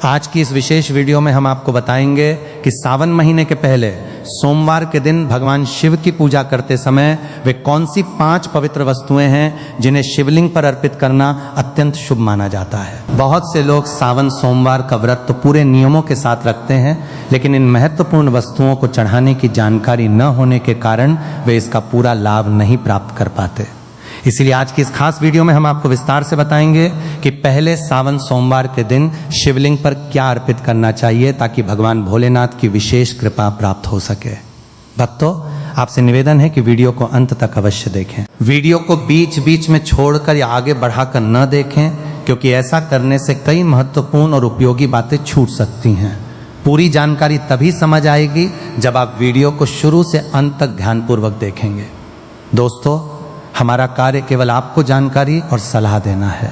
आज की इस विशेष वीडियो में हम आपको बताएंगे कि सावन महीने के पहले सोमवार के दिन भगवान शिव की पूजा करते समय वे कौन सी 5 पवित्र वस्तुएं हैं जिन्हें शिवलिंग पर अर्पित करना अत्यंत शुभ माना जाता है। बहुत से लोग सावन सोमवार का व्रत तो पूरे नियमों के साथ रखते हैं, लेकिन इन महत्वपूर्ण वस्तुओं को चढ़ाने की जानकारी न होने के कारण वे इसका पूरा लाभ नहीं प्राप्त कर पाते। इसीलिए आज की इस खास वीडियो में हम आपको विस्तार से बताएंगे कि पहले सावन सोमवार के दिन शिवलिंग पर क्या अर्पित करना चाहिए ताकि भगवान भोलेनाथ की विशेष कृपा प्राप्त हो सके। भक्तों, आपसे निवेदन है कि वीडियो को अंत तक अवश्य देखें। वीडियो को बीच बीच में छोड़कर या आगे बढ़ाकर न देखें, क्योंकि ऐसा करने से कई महत्वपूर्ण और उपयोगी बातें छूट सकती हैं। पूरी जानकारी तभी समझ आएगी जब आप वीडियो को शुरू से अंत तक ध्यानपूर्वक देखेंगे। दोस्तों, हमारा कार्य केवल आपको जानकारी और सलाह देना है।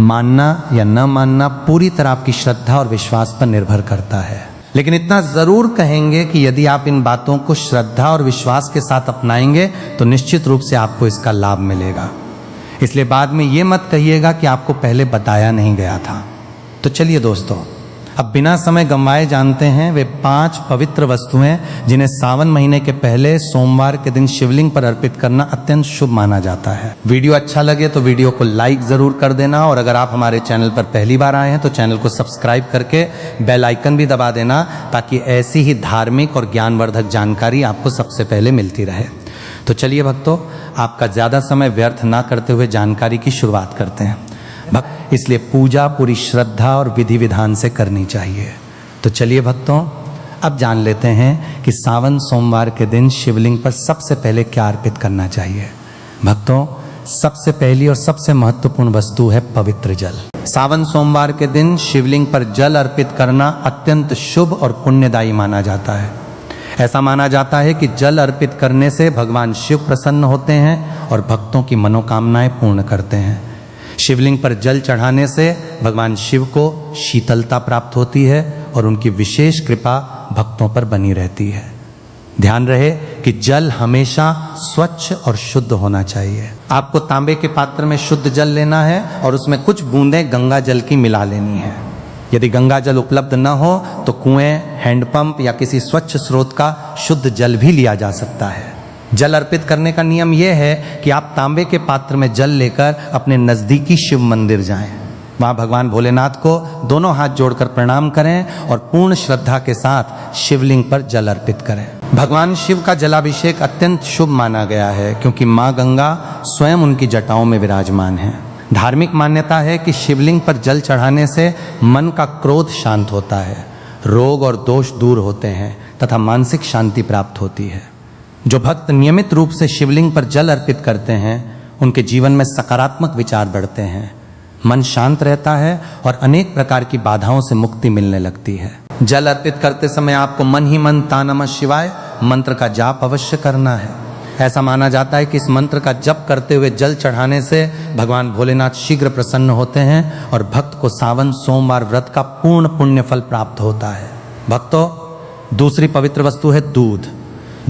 मानना या न मानना पूरी तरह आपकी श्रद्धा और विश्वास पर निर्भर करता है, लेकिन इतना जरूर कहेंगे कि यदि आप इन बातों को श्रद्धा और विश्वास के साथ अपनाएंगे तो निश्चित रूप से आपको इसका लाभ मिलेगा। इसलिए बाद में ये मत कहिएगा कि आपको पहले बताया नहीं गया था। तो चलिए दोस्तों, अब बिना समय गंवाए जानते हैं वे 5 पवित्र वस्तुएं जिन्हें सावन महीने के पहले सोमवार के दिन शिवलिंग पर अर्पित करना अत्यंत शुभ माना जाता है। वीडियो अच्छा लगे तो वीडियो को लाइक जरूर कर देना, और अगर आप हमारे चैनल पर पहली बार आए हैं तो चैनल को सब्सक्राइब करके बेल आइकन भी दबा देना, ताकि ऐसी ही धार्मिक और ज्ञानवर्धक जानकारी आपको सबसे पहले मिलती रहे। तो चलिए भक्तों, आपका ज्यादा समय व्यर्थ ना करते हुए जानकारी की शुरुआत करते हैं। इसलिए पूजा पूरी श्रद्धा और विधि विधान से करनी चाहिए। तो चलिए भक्तों, अब जान लेते हैं कि सावन सोमवार के दिन शिवलिंग पर सबसे पहले क्या अर्पित करना चाहिए। भक्तों, सबसे पहली और सबसे महत्वपूर्ण वस्तु है पवित्र जल। सावन सोमवार के दिन शिवलिंग पर जल अर्पित करना अत्यंत शुभ और पुण्यदायी माना जाता है। ऐसा माना जाता है कि जल अर्पित करने से भगवान शिव प्रसन्न होते हैं और भक्तों की मनोकामनाएं पूर्ण करते हैं। शिवलिंग पर जल चढ़ाने से भगवान शिव को शीतलता प्राप्त होती है और उनकी विशेष कृपा भक्तों पर बनी रहती है। ध्यान रहे कि जल हमेशा स्वच्छ और शुद्ध होना चाहिए। आपको तांबे के पात्र में शुद्ध जल लेना है और उसमें कुछ बूंदें गंगा जल की मिला लेनी है। यदि गंगा जल उपलब्ध न हो तो कुएं, हैंडपंप या किसी स्वच्छ स्रोत का शुद्ध जल भी लिया जा सकता है। जल अर्पित करने का नियम यह है कि आप तांबे के पात्र में जल लेकर अपने नजदीकी शिव मंदिर जाएं। वहां भगवान भोलेनाथ को दोनों हाथ जोड़कर प्रणाम करें और पूर्ण श्रद्धा के साथ शिवलिंग पर जल अर्पित करें। भगवान शिव का जलाभिषेक अत्यंत शुभ माना गया है, क्योंकि माँ गंगा स्वयं उनकी जटाओं में विराजमान है। धार्मिक मान्यता है कि शिवलिंग पर जल चढ़ाने से मन का क्रोध शांत होता है, रोग और दोष दूर होते हैं तथा मानसिक शांति प्राप्त होती है। जो भक्त नियमित रूप से शिवलिंग पर जल अर्पित करते हैं उनके जीवन में सकारात्मक विचार बढ़ते हैं, मन शांत रहता है और अनेक प्रकार की बाधाओं से मुक्ति मिलने लगती है। जल अर्पित करते समय आपको मन ही मन ता नमः शिवाय मंत्र का जाप अवश्य करना है। ऐसा माना जाता है कि इस मंत्र का जप करते हुए जल चढ़ाने से भगवान भोलेनाथ शीघ्र प्रसन्न होते हैं और भक्त को सावन सोमवार व्रत का पूर्ण पुण्य फल प्राप्त होता है। भक्तों, दूसरी पवित्र वस्तु है दूध।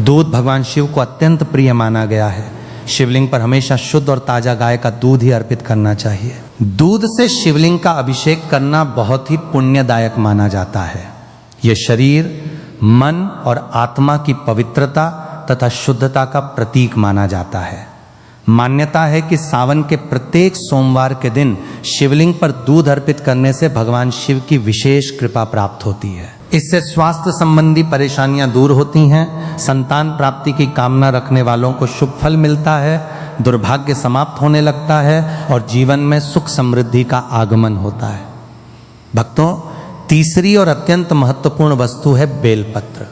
दूध भगवान शिव को अत्यंत प्रिय माना गया है। शिवलिंग पर हमेशा शुद्ध और ताजा गाय का दूध ही अर्पित करना चाहिए। दूध से शिवलिंग का अभिषेक करना बहुत ही पुण्यदायक माना जाता है। यह शरीर, मन और आत्मा की पवित्रता तथा शुद्धता का प्रतीक माना जाता है। मान्यता है कि सावन के प्रत्येक सोमवार के दिन शिवलिंग पर दूध अर्पित करने से भगवान शिव की विशेष कृपा प्राप्त होती है। इससे स्वास्थ्य संबंधी परेशानियां दूर होती हैं, संतान प्राप्ति की कामना रखने वालों को शुभ फल मिलता है, दुर्भाग्य समाप्त होने लगता है और जीवन में सुख समृद्धि का आगमन होता है। भक्तों, तीसरी और अत्यंत महत्वपूर्ण वस्तु है बेलपत्र।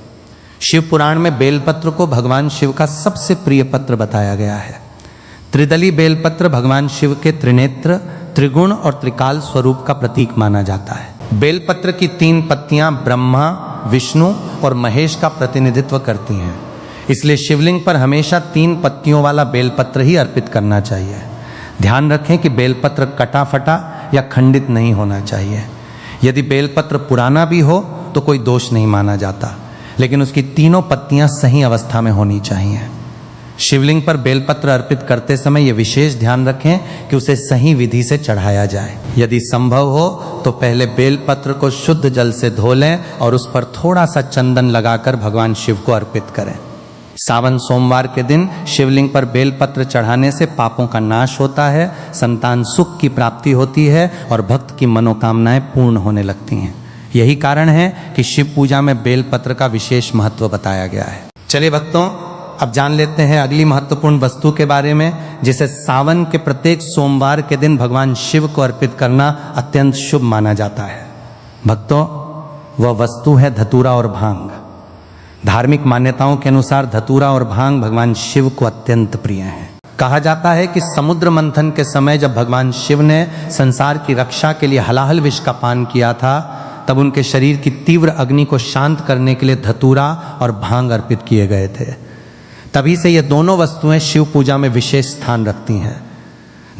शिव पुराण में बेलपत्र को भगवान शिव का सबसे प्रिय पत्र बताया गया है। त्रिदली बेलपत्र भगवान शिव के त्रिनेत्र, त्रिगुण और त्रिकाल स्वरूप का प्रतीक माना जाता है। बेलपत्र की 3 पत्तियां ब्रह्मा, विष्णु और महेश का प्रतिनिधित्व करती हैं। इसलिए शिवलिंग पर हमेशा 3 पत्तियों वाला बेलपत्र ही अर्पित करना चाहिए। ध्यान रखें कि बेलपत्र कटा फटा या खंडित नहीं होना चाहिए। यदि बेलपत्र पुराना भी हो तो कोई दोष नहीं माना जाता, लेकिन उसकी तीनों पत्तियां सही अवस्था में होनी चाहिए। शिवलिंग पर बेलपत्र अर्पित करते समय ये विशेष ध्यान रखें कि उसे सही विधि से चढ़ाया जाए। यदि संभव हो तो पहले बेलपत्र को शुद्ध जल से धो लें और उस पर थोड़ा सा चंदन लगाकर भगवान शिव को अर्पित करें। सावन सोमवार के दिन शिवलिंग पर बेलपत्र चढ़ाने से पापों का नाश होता है, संतान सुख की प्राप्ति होती है और भक्त की मनोकामनाएं पूर्ण होने लगती हैं। यही कारण है कि शिव पूजा में बेलपत्र का विशेष महत्व बताया गया है। चलिए भक्तों, अब जान लेते हैं अगली महत्वपूर्ण वस्तु के बारे में, जिसे सावन के प्रत्येक सोमवार के दिन भगवान शिव को अर्पित करना अत्यंत शुभ माना जाता है। भक्तों, वह वस्तु है धतूरा और भांग। धार्मिक मान्यताओं के अनुसार धतूरा और भांग भगवान शिव को अत्यंत प्रिय हैं। कहा जाता है कि समुद्र मंथन के समय जब भगवान शिव ने संसार की रक्षा के लिए हलाहल विष का पान किया था, तब उनके शरीर की तीव्र अग्नि को शांत करने के लिए धतूरा और भांग अर्पित किए गए थे। तभी से ये दोनों वस्तुएं शिव पूजा में विशेष स्थान रखती हैं।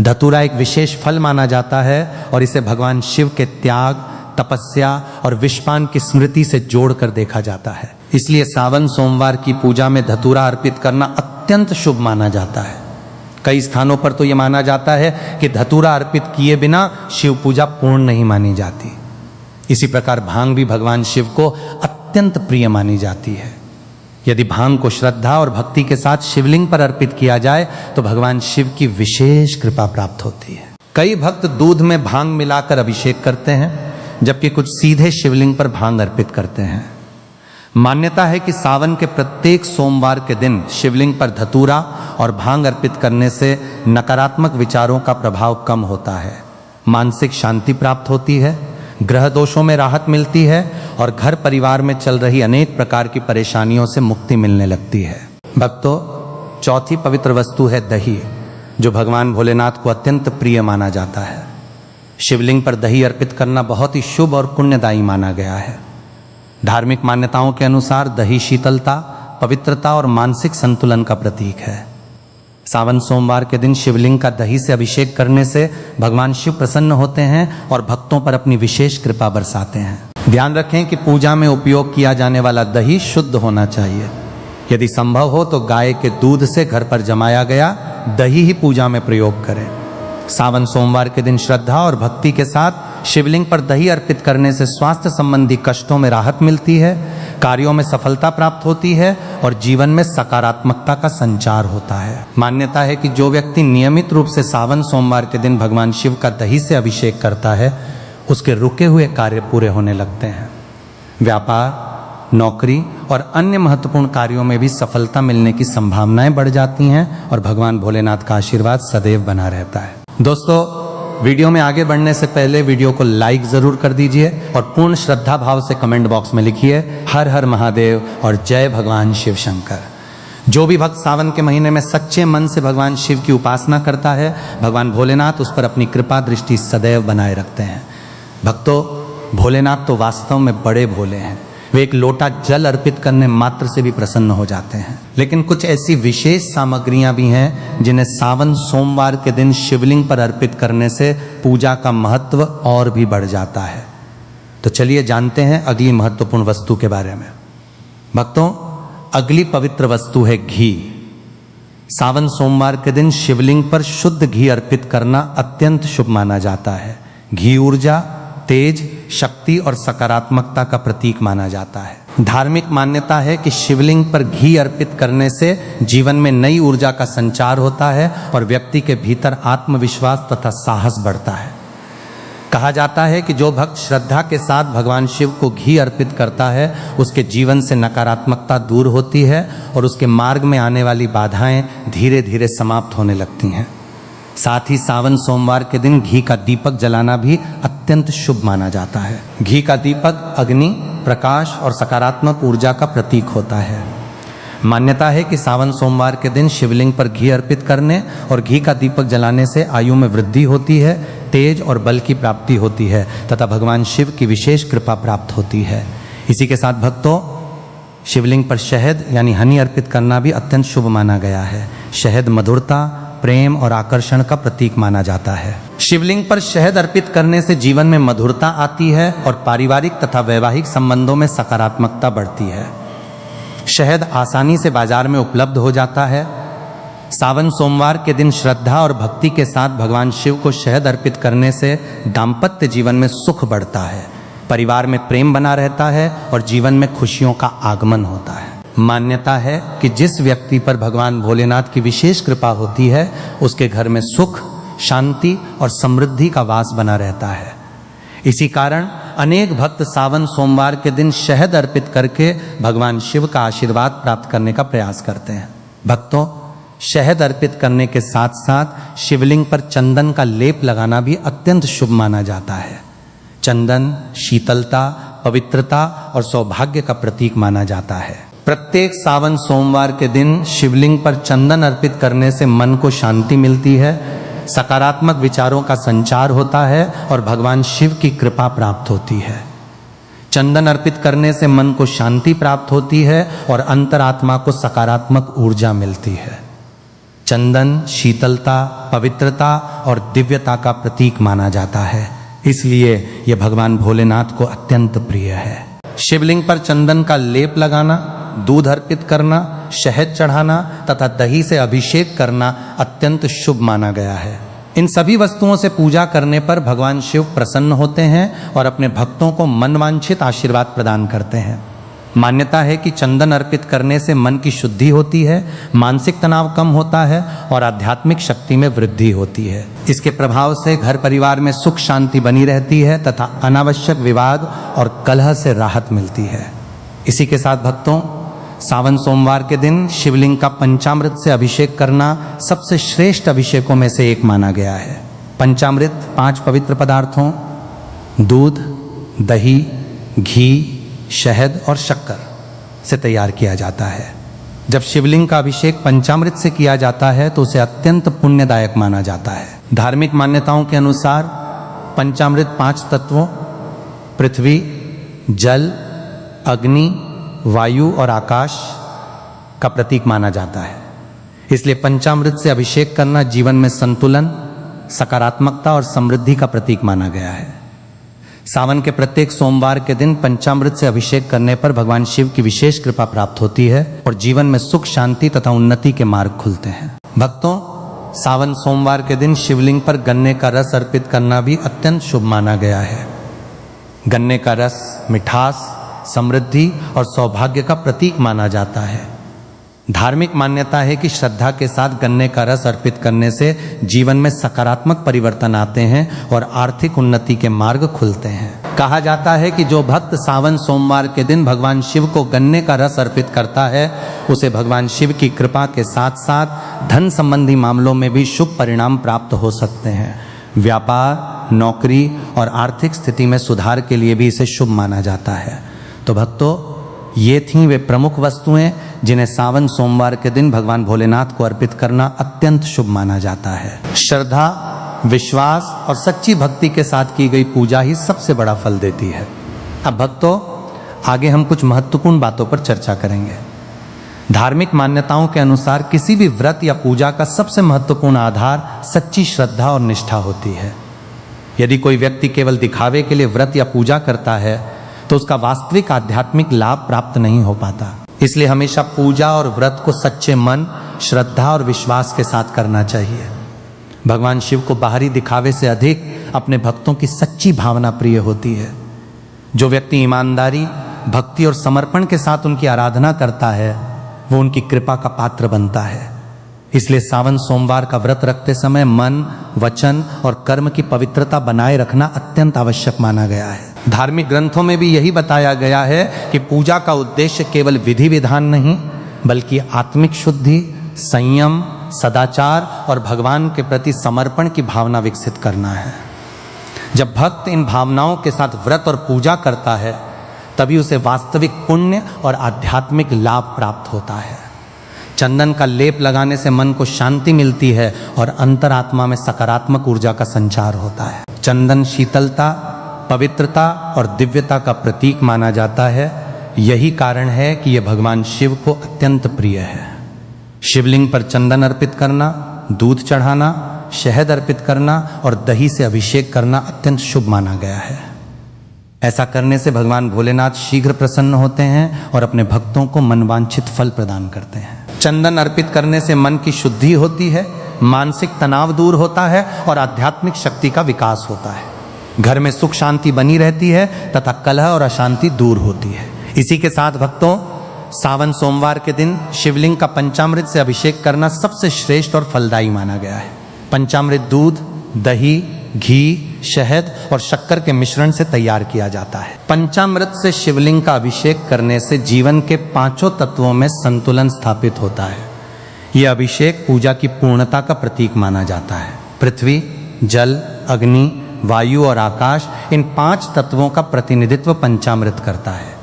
धतूरा एक विशेष फल माना जाता है और इसे भगवान शिव के त्याग, तपस्या और विषपान की स्मृति से जोड़कर देखा जाता है। इसलिए सावन सोमवार की पूजा में धतूरा अर्पित करना अत्यंत शुभ माना जाता है। कई स्थानों पर तो यह माना जाता है कि धतूरा अर्पित किए बिना शिव पूजा पूर्ण नहीं मानी जाती। इसी प्रकार भांग भी भगवान शिव को अत्यंत प्रिय मानी जाती है। यदि भांग को श्रद्धा और भक्ति के साथ शिवलिंग पर अर्पित किया जाए तो भगवान शिव की विशेष कृपा प्राप्त होती है। कई भक्त दूध में भांग मिलाकर अभिषेक करते हैं, जबकि कुछ सीधे शिवलिंग पर भांग अर्पित करते हैं। मान्यता है कि सावन के प्रत्येक सोमवार के दिन शिवलिंग पर धतूरा और भांग अर्पित करने से नकारात्मक विचारों का प्रभाव कम होता है, मानसिक शांति प्राप्त होती है, ग्रह दोषों में राहत मिलती है और घर परिवार में चल रही अनेक प्रकार की परेशानियों से मुक्ति मिलने लगती है। भक्तों, चौथी पवित्र वस्तु है दही, जो भगवान भोलेनाथ को अत्यंत प्रिय माना जाता है। शिवलिंग पर दही अर्पित करना बहुत ही शुभ और पुण्यदायी माना गया है। धार्मिक मान्यताओं के अनुसार दही शीतलता, पवित्रता और मानसिक संतुलन का प्रतीक है। सावन सोमवार के दिन शिवलिंग का दही से अभिषेक करने से भगवान शिव प्रसन्न होते हैं और भक्तों पर अपनी विशेष कृपा बरसाते हैं। ध्यान रखें कि पूजा में उपयोग किया जाने वाला दही शुद्ध होना चाहिए। यदि संभव हो तो गाय के दूध से घर पर जमाया गया दही ही पूजा में प्रयोग करें। सावन सोमवार के दिन श्रद्धा और भक्ति के साथ शिवलिंग पर दही अर्पित करने से स्वास्थ्य संबंधी कष्टों में राहत मिलती है, कार्यों में सफलता प्राप्त होती है और जीवन में सकारात्मकता का संचार होता है। मान्यता है कि जो व्यक्ति नियमित रूप से सावन सोमवार के दिन भगवान शिव का दही से अभिषेक करता है, उसके रुके हुए कार्य पूरे होने लगते हैं। व्यापार, नौकरी और अन्य महत्वपूर्ण कार्यों में भी सफलता मिलने की संभावनाएं बढ़ जाती हैं और भगवान भोलेनाथ का आशीर्वाद सदैव बना रहता है। दोस्तों, वीडियो में आगे बढ़ने से पहले वीडियो को लाइक जरूर कर दीजिए और पूर्ण श्रद्धा भाव से कमेंट बॉक्स में लिखिए हर हर महादेव और जय भगवान शिव शंकर। जो भी भक्त सावन के महीने में सच्चे मन से भगवान शिव की उपासना करता है, भगवान भोलेनाथ उस पर अपनी कृपा दृष्टि सदैव बनाए रखते हैं। भक्तों, भोलेनाथ तो वास्तव में बड़े भोले हैं। वे एक लोटा जल अर्पित करने मात्र से भी प्रसन्न हो जाते हैं। लेकिन कुछ ऐसी विशेष सामग्रियां भी हैं जिन्हें सावन सोमवार के दिन शिवलिंग पर अर्पित करने से पूजा का महत्व और भी बढ़ जाता है। तो चलिए जानते हैं अगली महत्वपूर्ण वस्तु के बारे में। भक्तों, अगली पवित्र वस्तु है घी। सावन सोमवार के दिन शिवलिंग पर शुद्ध घी अर्पित करना अत्यंत शुभ माना जाता है। घी ऊर्जा, तेज, शक्ति और सकारात्मकता का प्रतीक माना जाता है। धार्मिक मान्यता है कि शिवलिंग पर घी अर्पित करने से जीवन में नई ऊर्जा का संचार होता है और व्यक्ति के भीतर आत्मविश्वास तथा साहस बढ़ता है। कहा जाता है कि जो भक्त श्रद्धा के साथ भगवान शिव को घी अर्पित करता है, उसके जीवन से नकारात्मकता दूर होती है और उसके मार्ग में आने वाली बाधाएं धीरे धीरे समाप्त होने लगती हैं। साथ ही सावन सोमवार के दिन घी का दीपक जलाना भी अत्यंत शुभ माना जाता है। घी का दीपक अग्नि, प्रकाश और सकारात्मक ऊर्जा का प्रतीक होता है। मान्यता है कि सावन सोमवार के दिन शिवलिंग पर घी अर्पित करने और घी का दीपक जलाने से आयु में वृद्धि होती है, तेज और बल की प्राप्ति होती है तथा भगवान शिव की विशेष कृपा प्राप्त होती है। इसी के साथ भक्तों, शिवलिंग पर शहद यानी हनी अर्पित करना भी अत्यंत शुभ माना गया है। शहद मधुरता, प्रेम और आकर्षण का प्रतीक माना जाता है। शिवलिंग पर शहद अर्पित करने से जीवन में मधुरता आती है और पारिवारिक तथा वैवाहिक संबंधों में सकारात्मकता बढ़ती है। शहद आसानी से बाजार में उपलब्ध हो जाता है। सावन सोमवार के दिन श्रद्धा और भक्ति के साथ भगवान शिव को शहद अर्पित करने से दाम्पत्य जीवन में सुख बढ़ता है, परिवार में प्रेम बना रहता है और जीवन में खुशियों का आगमन होता है। मान्यता है कि जिस व्यक्ति पर भगवान भोलेनाथ की विशेष कृपा होती है उसके घर में सुख, शांति और समृद्धि का वास बना रहता है। इसी कारण अनेक भक्त सावन सोमवार के दिन शहद अर्पित करके भगवान शिव का आशीर्वाद प्राप्त करने का प्रयास करते हैं। भक्तों, शहद अर्पित करने के साथ साथ शिवलिंग पर चंदन का लेप लगाना भी अत्यंत शुभ माना जाता है। चंदन शीतलता, पवित्रता और सौभाग्य का प्रतीक माना जाता है। प्रत्येक सावन सोमवार के दिन शिवलिंग पर चंदन अर्पित करने से मन को शांति मिलती है, सकारात्मक विचारों का संचार होता है और भगवान शिव की कृपा प्राप्त होती है। चंदन अर्पित करने से मन को शांति प्राप्त होती है और अंतरात्मा को सकारात्मक ऊर्जा मिलती है। चंदन शीतलता, पवित्रता और दिव्यता का प्रतीक माना जाता है, इसलिए यह भगवान भोलेनाथ को अत्यंत प्रिय है। शिवलिंग पर चंदन का लेप लगाना, दूध अर्पित करना, शहद चढ़ाना तथा दही से अभिषेक करना अत्यंत शुभ माना गया है। इन सभी वस्तुओं से पूजा करने पर भगवान शिव प्रसन्न होते हैं और अपने भक्तों को मनवांछित आशीर्वाद प्रदान करते हैं। मान्यता है कि चंदन अर्पित करने से मन की शुद्धि होती है, मानसिक तनाव कम होता है और आध्यात्मिक शक्ति में वृद्धि होती है। इसके प्रभाव से घर परिवार में सुख शांति बनी रहती है तथा अनावश्यक विवाद और कलह से राहत मिलती है। इसी के साथ भक्तों, सावन सोमवार के दिन शिवलिंग का पंचामृत से अभिषेक करना सबसे श्रेष्ठ अभिषेकों में से एक माना गया है। पंचामृत 5 पवित्र पदार्थों दूध, दही, घी, शहद और शक्कर से तैयार किया जाता है। जब शिवलिंग का अभिषेक पंचामृत से किया जाता है तो उसे अत्यंत पुण्यदायक माना जाता है। धार्मिक मान्यताओं के अनुसार पंचामृत 5 तत्वों पृथ्वी, जल, अग्नि, वायु और आकाश का प्रतीक माना जाता है। इसलिए पंचामृत से अभिषेक करना जीवन में संतुलन, सकारात्मकता और समृद्धि का प्रतीक माना गया है। सावन के प्रत्येक सोमवार के दिन पंचामृत से अभिषेक करने पर भगवान शिव की विशेष कृपा प्राप्त होती है और जीवन में सुख शांति तथा उन्नति के मार्ग खुलते हैं। भक्तों, सावन सोमवार के दिन शिवलिंग पर गन्ने का रस अर्पित करना भी अत्यंत शुभ माना गया है। गन्ने का रस मिठास, समृद्धि और सौभाग्य का प्रतीक माना जाता है। धार्मिक मान्यता है कि श्रद्धा के साथ गन्ने का रस अर्पित करने से जीवन में सकारात्मक परिवर्तन आते हैं और आर्थिक उन्नति के मार्ग खुलते हैं। कहा जाता है कि जो भक्त सावन सोमवार के दिन भगवान शिव को गन्ने का रस अर्पित करता है उसे भगवान शिव की कृपा के साथ साथ धन संबंधी मामलों में भी शुभ परिणाम प्राप्त हो सकते हैं। व्यापार, नौकरी और आर्थिक स्थिति में सुधार के लिए भी इसे शुभ माना जाता है। तो भक्तों, ये थीं वे प्रमुख वस्तुएं जिन्हें सावन सोमवार के दिन भगवान भोलेनाथ को अर्पित करना अत्यंत शुभ माना जाता है। श्रद्धा, विश्वास और सच्ची भक्ति के साथ की गई पूजा ही सबसे बड़ा फल देती है। अब भक्तों, आगे हम कुछ महत्वपूर्ण बातों पर चर्चा करेंगे। धार्मिक मान्यताओं के अनुसार किसी भी व्रत या पूजा का सबसे महत्वपूर्ण आधार सच्ची श्रद्धा और निष्ठा होती है। यदि कोई व्यक्ति केवल दिखावे के लिए व्रत या पूजा करता है तो उसका वास्तविक आध्यात्मिक लाभ प्राप्त नहीं हो पाता। इसलिए हमेशा पूजा और व्रत को सच्चे मन, श्रद्धा और विश्वास के साथ करना चाहिए। भगवान शिव को बाहरी दिखावे से अधिक अपने भक्तों की सच्ची भावना प्रिय होती है। जो व्यक्ति ईमानदारी, भक्ति और समर्पण के साथ उनकी आराधना करता है वो उनकी कृपा का पात्र बनता है। इसलिए सावन सोमवार का व्रत रखते समय मन, वचन और कर्म की पवित्रता बनाए रखना अत्यंत आवश्यक माना गया है। धार्मिक ग्रंथों में भी यही बताया गया है कि पूजा का उद्देश्य केवल विधि विधान नहीं बल्कि आत्मिक शुद्धि, संयम, सदाचार और भगवान के प्रति समर्पण की भावना विकसित करना है। जब भक्त इन भावनाओं के साथ व्रत और पूजा करता है तभी उसे वास्तविक पुण्य और आध्यात्मिक लाभ प्राप्त होता है। चंदन का लेप लगाने से मन को शांति मिलती है और अंतरात्मा में सकारात्मक ऊर्जा का संचार होता है। चंदन शीतलता, पवित्रता और दिव्यता का प्रतीक माना जाता है। यही कारण है कि यह भगवान शिव को अत्यंत प्रिय है। शिवलिंग पर चंदन अर्पित करना, दूध चढ़ाना, शहद अर्पित करना और दही से अभिषेक करना अत्यंत शुभ माना गया है। ऐसा करने से भगवान भोलेनाथ शीघ्र प्रसन्न होते हैं और अपने भक्तों को मनवांछित फल प्रदान करते हैं। चंदन अर्पित करने से मन की शुद्धि होती है, मानसिक तनाव दूर होता है और आध्यात्मिक शक्ति का विकास होता है। घर में सुख शांति बनी रहती है तथा कलह और अशांति दूर होती है। इसी के साथ भक्तों, सावन सोमवार के दिन शिवलिंग का पंचामृत से अभिषेक करना सबसे श्रेष्ठ और फलदायी माना गया है। पंचामृत दूध, दही, घी, शहद और शक्कर के मिश्रण से तैयार किया जाता है। पंचामृत से शिवलिंग का अभिषेक करने से जीवन के 5 तत्वों में संतुलन स्थापित होता है। यह अभिषेक पूजा की पूर्णता का प्रतीक माना जाता है। पृथ्वी, जल, अग्नि, वायु और आकाश, इन 5 तत्वों का प्रतिनिधित्व पंचामृत करता है।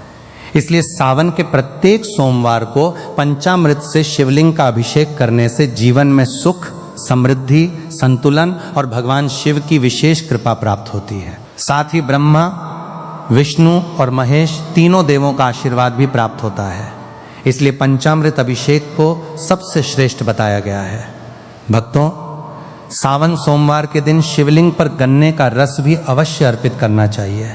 इसलिए सावन के प्रत्येक सोमवार को पंचामृत से शिवलिंग का अभिषेक करने से जीवन में सुख, समृद्धि, संतुलन और भगवान शिव की विशेष कृपा प्राप्त होती है। साथ ही ब्रह्मा, विष्णु और महेश तीनों देवों का आशीर्वाद भी प्राप्त होता है। इसलिए पंचामृत अभिषेक को सबसे श्रेष्ठ बताया गया है। भक्तों, सावन सोमवार के दिन शिवलिंग पर गन्ने का रस भी अवश्य अर्पित करना चाहिए।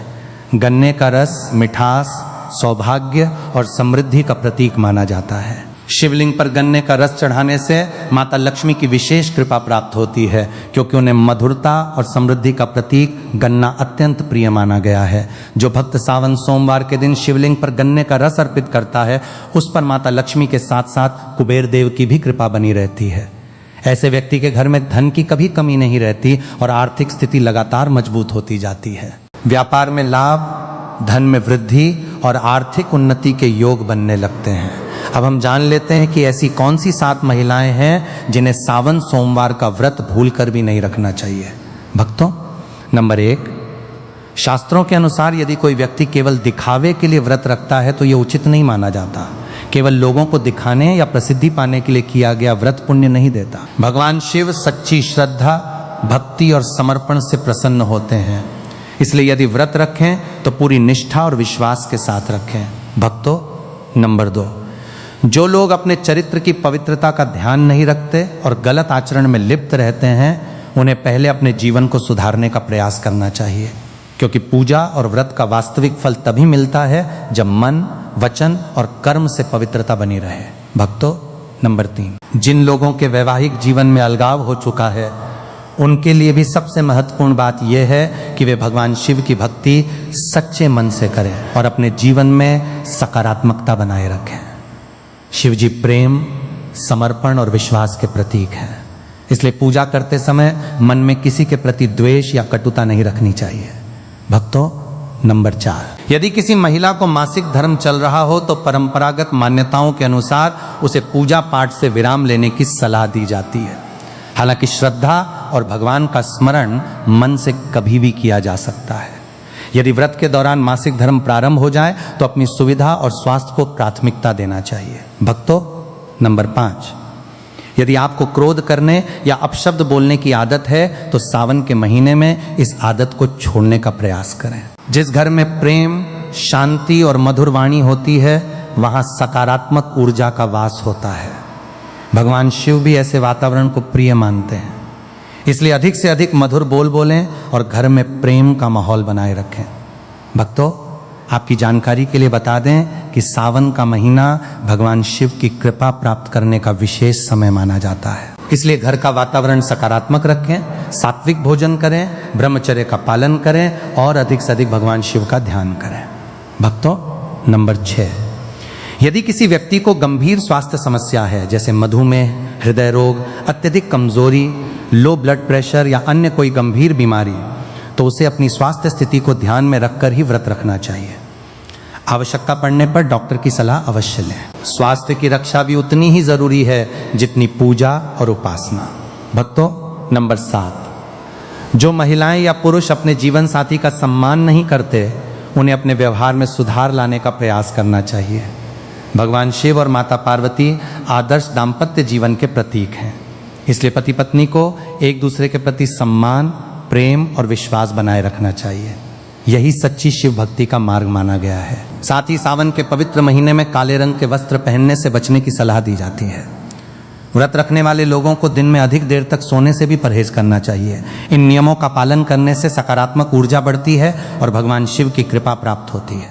गन्ने का रस मिठास, सौभाग्य और समृद्धि का प्रतीक माना जाता है। शिवलिंग पर गन्ने का रस चढ़ाने से माता लक्ष्मी की विशेष कृपा प्राप्त होती है, क्योंकि उन्हें मधुरता और समृद्धि का प्रतीक गन्ना अत्यंत प्रिय माना गया है। जो भक्त सावन सोमवार के दिन शिवलिंग पर गन्ने का रस अर्पित करता है, उस पर माता लक्ष्मी के साथ साथ कुबेर देव की भी कृपा बनी रहती है। ऐसे व्यक्ति के घर में धन की कभी कमी नहीं रहती और आर्थिक स्थिति लगातार मजबूत होती जाती है। व्यापार में लाभ, धन में वृद्धि और आर्थिक उन्नति के योग बनने लगते हैं। अब हम जान लेते हैं कि ऐसी कौन सी 7 महिलाएं हैं जिन्हें सावन सोमवार का व्रत भूलकर भी नहीं रखना चाहिए। भक्तों, नंबर 1, शास्त्रों के अनुसार यदि कोई व्यक्ति केवल दिखावे के लिए व्रत रखता है तो यह उचित नहीं माना जाता। केवल लोगों को दिखाने या प्रसिद्धि पाने के लिए किया गया व्रत पुण्य नहीं देता। भगवान शिव सच्ची श्रद्धा, भक्ति और समर्पण से प्रसन्न होते हैं। इसलिए यदि व्रत रखें तो पूरी निष्ठा और विश्वास के साथ रखें। भक्तों, नंबर 2, जो लोग अपने चरित्र की पवित्रता का ध्यान नहीं रखते और गलत आचरण में लिप्त रहते हैं, उन्हें पहले अपने जीवन को सुधारने का प्रयास करना चाहिए, क्योंकि पूजा और व्रत का वास्तविक फल तभी मिलता है जब मन, वचन और कर्म से पवित्रता बनी रहे। भक्तों, नंबर 3, जिन लोगों के वैवाहिक जीवन में अलगाव हो चुका है, उनके लिए भी सबसे महत्वपूर्ण बात यह है कि वे भगवान शिव की भक्ति सच्चे मन से करें और अपने जीवन में सकारात्मकता बनाए रखें। शिव जी प्रेम, समर्पण और विश्वास के प्रतीक हैं। इसलिए पूजा करते समय मन में किसी के प्रति द्वेष या कटुता नहीं रखनी चाहिए। भक्तों, नंबर 4, यदि किसी महिला को मासिक धर्म चल रहा हो तो परंपरागत मान्यताओं के अनुसार उसे पूजा पाठ से विराम लेने की सलाह दी जाती है। हालांकि श्रद्धा और भगवान का स्मरण मन से कभी भी किया जा सकता है। यदि व्रत के दौरान मासिक धर्म प्रारंभ हो जाए तो अपनी सुविधा और स्वास्थ्य को प्राथमिकता देना चाहिए। भक्तों, नंबर 5, यदि आपको क्रोध करने या अपशब्द बोलने की आदत है तो सावन के महीने में इस आदत को छोड़ने का प्रयास करें। जिस घर में प्रेम, शांति और मधुर वाणी होती है, वहां सकारात्मक ऊर्जा का वास होता है। भगवान शिव भी ऐसे वातावरण को प्रिय मानते हैं। इसलिए अधिक से अधिक मधुर बोल बोलें और घर में प्रेम का माहौल बनाए रखें। भक्तों, आपकी जानकारी के लिए बता दें कि सावन का महीना भगवान शिव की कृपा प्राप्त करने का विशेष समय माना जाता है। इसलिए घर का वातावरण सकारात्मक रखें, सात्विक भोजन करें, ब्रह्मचर्य का पालन करें और अधिक से अधिक भगवान शिव का ध्यान करें। भक्तों, नंबर 6, यदि किसी व्यक्ति को गंभीर स्वास्थ्य समस्या है, जैसे मधुमेह, हृदय रोग, अत्यधिक कमजोरी, लो ब्लड प्रेशर या अन्य कोई गंभीर बीमारी, तो उसे अपनी स्वास्थ्य स्थिति को ध्यान में रखकर ही व्रत रखना चाहिए। आवश्यकता पड़ने पर डॉक्टर की सलाह अवश्य लें। स्वास्थ्य की रक्षा भी उतनी ही जरूरी है जितनी पूजा और उपासना। भक्तों, नंबर 7, जो महिलाएं या पुरुष अपने जीवन साथी का सम्मान नहीं करते, उन्हें अपने व्यवहार में सुधार लाने का प्रयास करना चाहिए। भगवान शिव और माता पार्वती आदर्श दाम्पत्य जीवन के प्रतीक हैं। इसलिए पति पत्नी को एक दूसरे के प्रति सम्मान, प्रेम और विश्वास बनाए रखना चाहिए। यही सच्ची शिव भक्ति का मार्ग माना गया है। साथ ही सावन के पवित्र महीने में काले रंग के वस्त्र पहनने से बचने की सलाह दी जाती है। व्रत रखने वाले लोगों को दिन में अधिक देर तक सोने से भी परहेज करना चाहिए। इन नियमों का पालन करने से सकारात्मक ऊर्जा बढ़ती है और भगवान शिव की कृपा प्राप्त होती है।